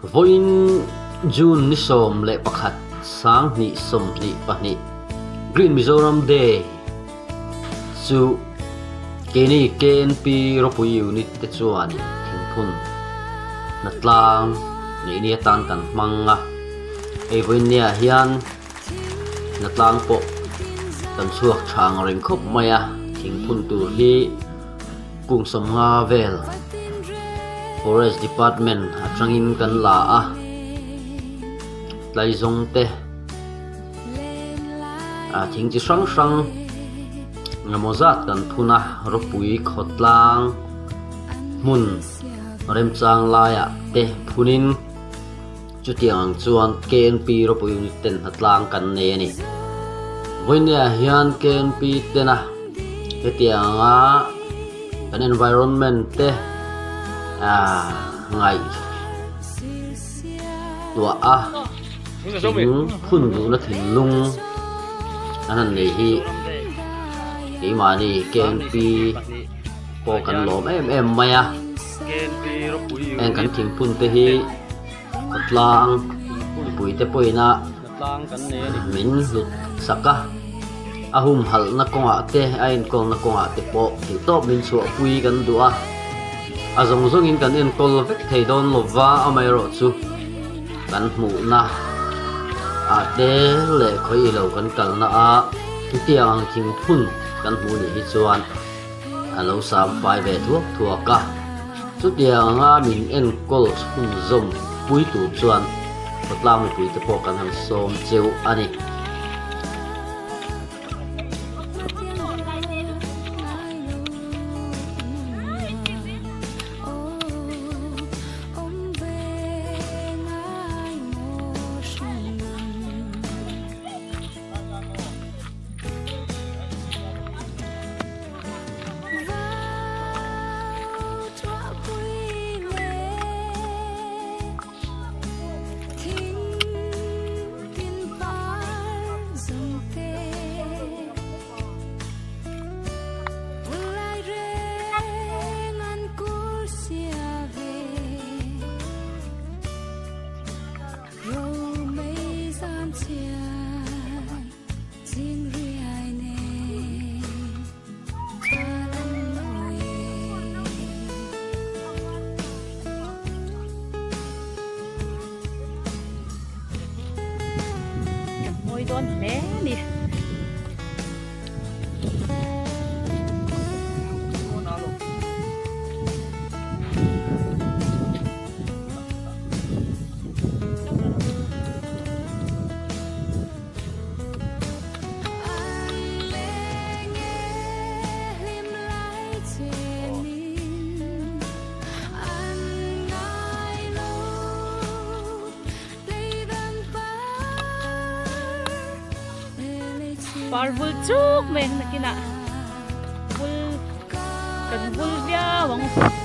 voin June ni som le pakhat sang ni som ni pahni Green Mizoram Day chu keni KNP ropui unit te chuan thingphun natlang nei ni tan kan manga ei voin nia hian natlang po kan chuak thang reng khop maya thingphun tur hi kung som nga vel Forest Department atangin kan la a lai zong te thing chi sang sang ngamozat kan phuna ropui khotlang mun rem chang laya te phunin chutiang chuan KNP ropui unit ten hatlang kan ne ni voinia hian KNP tena hetianga kan environment te ngai tua phun du na thin lung anan nei hi cái mà đi KNP po kan lom em maya en kan thing phun te hi kotlang pui te poina min lut saka ahum hal na konga te ain kong na konga te po ti top min chu pui kan dua azong zong in kan en kol vek thei don lova amai ro chu kan mu na te le khoi lo kan kal na a tiang thing phun kan mu ni hi chuan alo sam pai ve thuak ka chu tiang a min en kol hun zom pui tu chuan patlam pui te po kan han som cheu ani Don mẹ đi parvul chuk men nakina bul kan bul bia wang